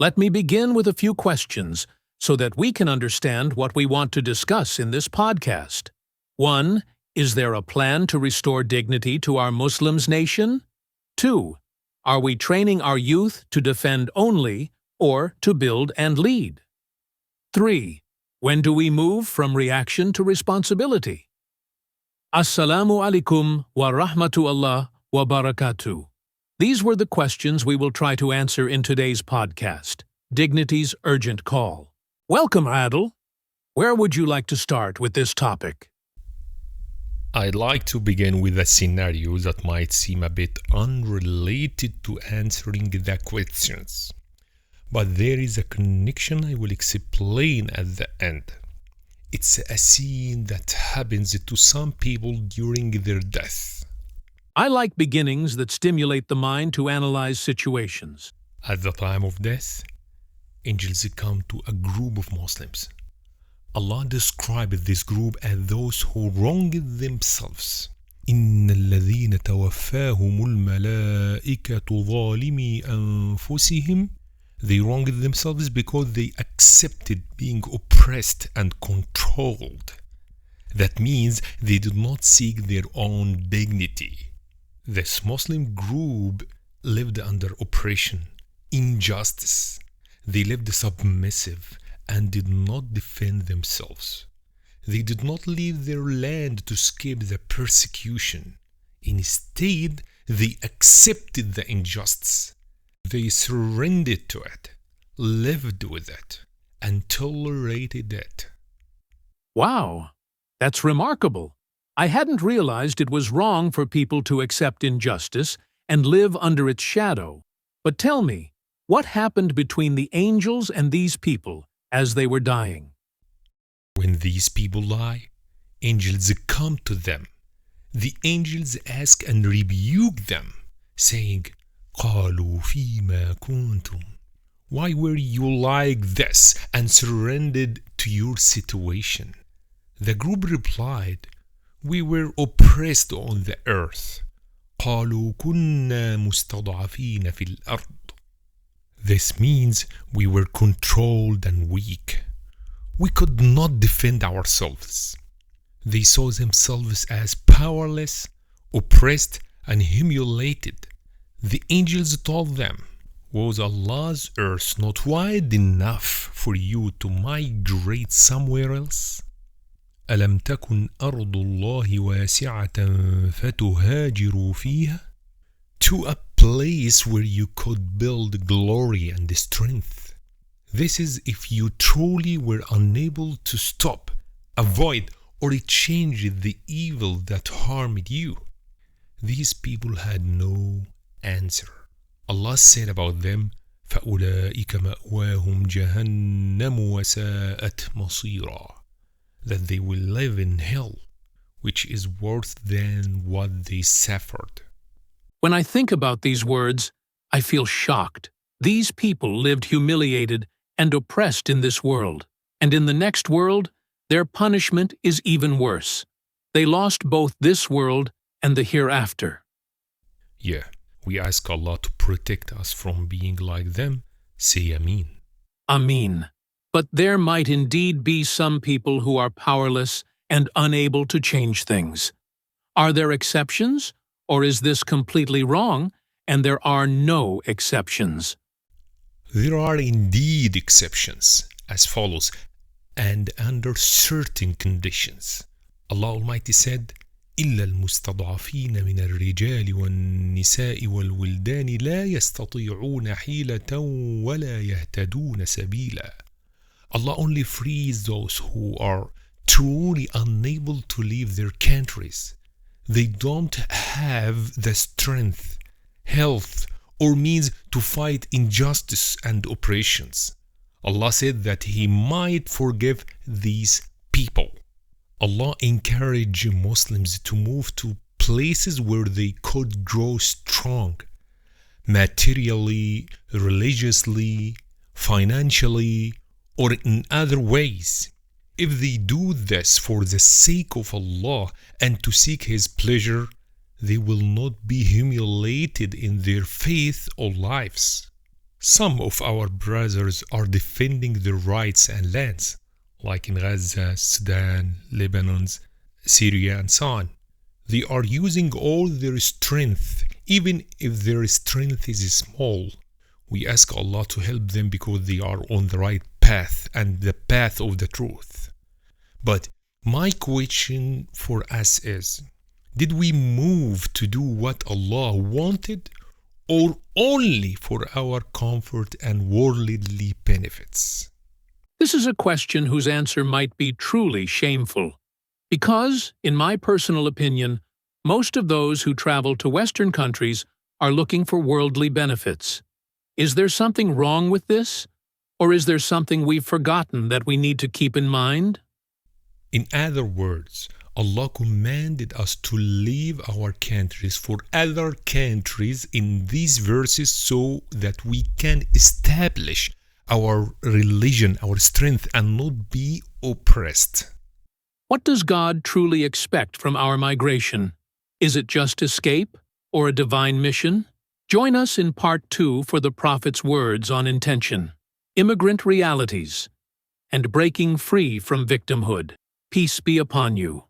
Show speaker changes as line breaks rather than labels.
Let me begin with a few questions so that we can understand what we want to discuss in this podcast. 1. Is there a plan to restore dignity to our Muslims nation? 2. Are we training our youth to defend only or to build and lead? 3. When do we move from reaction to responsibility? Assalamu alaikum wa rahmatullah wa barakatuh. These were the questions we will try to answer in today's podcast, Dignity's Urgent Call. Welcome, Adil. Where would you like to start with this topic?
I'd like to begin with a scenario that might seem a bit unrelated to answering the questions, but there is a connection I will explain at the end. It's a scene that happens to some people during their death.
I like beginnings that stimulate the mind to analyze situations.
At the time of death, angels come to a group of Muslims. Allah described this group as those who wronged themselves. إِنَّ الَّذِينَ تَوَفَّاهُمُ الْمَلَائِكَةُ ظَالِمِي أَنفُسِهِمْ. They wronged themselves because they accepted being oppressed and controlled. That means they did not seek their own dignity. This Muslim group lived under oppression, injustice. They lived submissive and did not defend themselves. They did not leave their land to escape the persecution. Instead, they accepted the injustice. They surrendered to it, lived with it, and tolerated it.
Wow, that's remarkable. I hadn't realized it was wrong for people to accept injustice and live under its shadow. But tell me, what happened between the angels and these people as they were dying?
When these people die, angels come to them. The angels ask and rebuke them, saying, قَالُوا فِيمَا كُنْتُمْ. Why were you like this and surrendered to your situation? The group replied, we were oppressed on the earth. قَالُوا كُنَّا مُسْتَضْعَفِينَ فِي الْأَرْضِ. This means we were controlled and weak. We could not defend ourselves. They saw themselves as powerless, oppressed, and humiliated. The angels told them, was Allah's earth not wide enough for you to migrate somewhere else? أَلَمْ تَكُنْ أَرْضُ اللَّهِ وَاسِعَةً فَتُهَاجِرُوا فِيهَا. To a place where you could build glory and strength. This is if you truly were unable to stop, avoid, or change the evil that harmed you. These people had no answer. Allah said about them, فَأُولَئِكَ مَأْوَاهُمْ جَهَنَّمُ وَسَاءَتْ مَصِيرًا. That they will live in hell, which is worse than what they suffered.
When I think about these words, I feel shocked. These people lived humiliated and oppressed in this world, and in the next world, their punishment is even worse. They lost both this world and the hereafter.
Yeah, we ask Allah to protect us from being like them. Say Ameen.
Ameen. But there might indeed be some people who are powerless and unable to change things. Are there exceptions, or is this completely wrong and there are no exceptions?
There are indeed exceptions, as follows, and under certain conditions. Allah Almighty said, إِلَّا الْمُسْتَضْعَفِينَ مِنَ الرِّجَالِ وَالنِّسَاءِ وَالْوِلْدَانِ لَا يَسْتَطِيعُونَ حِيلَةً وَلَا يَهْتَدُونَ سَبِيلًا. Allah only frees those who are truly unable to leave their countries. They don't have the strength, health, or means to fight injustice and oppressions. Allah said that He might forgive these people. Allah encouraged Muslims to move to places where they could grow strong, materially, religiously, financially, or in other ways. If they do this for the sake of Allah and to seek His pleasure, they will not be humiliated in their faith or lives. Some of our brothers are defending their rights and lands, like in Gaza, Sudan, Lebanon, Syria, and so on. They are using all their strength, even if their strength is small. We ask Allah to help them because they are on the right path and the path of the truth. But my question for us is, did we move to do what Allah wanted, or only for our comfort and worldly benefits?
This is a question whose answer might be truly shameful. Because, in my personal opinion, most of those who travel to Western countries are looking for worldly benefits. Is there something wrong with this? Or is there something we've forgotten that we need to keep in mind?
In other words, Allah commanded us to leave our countries for other countries in these verses so that we can establish our religion, our strength, and not be oppressed.
What does God truly expect from our migration? Is it just escape, or a divine mission? Join us in Part 2 for the Prophet's words on intention, immigrant realities, and breaking free from victimhood. Peace be upon you.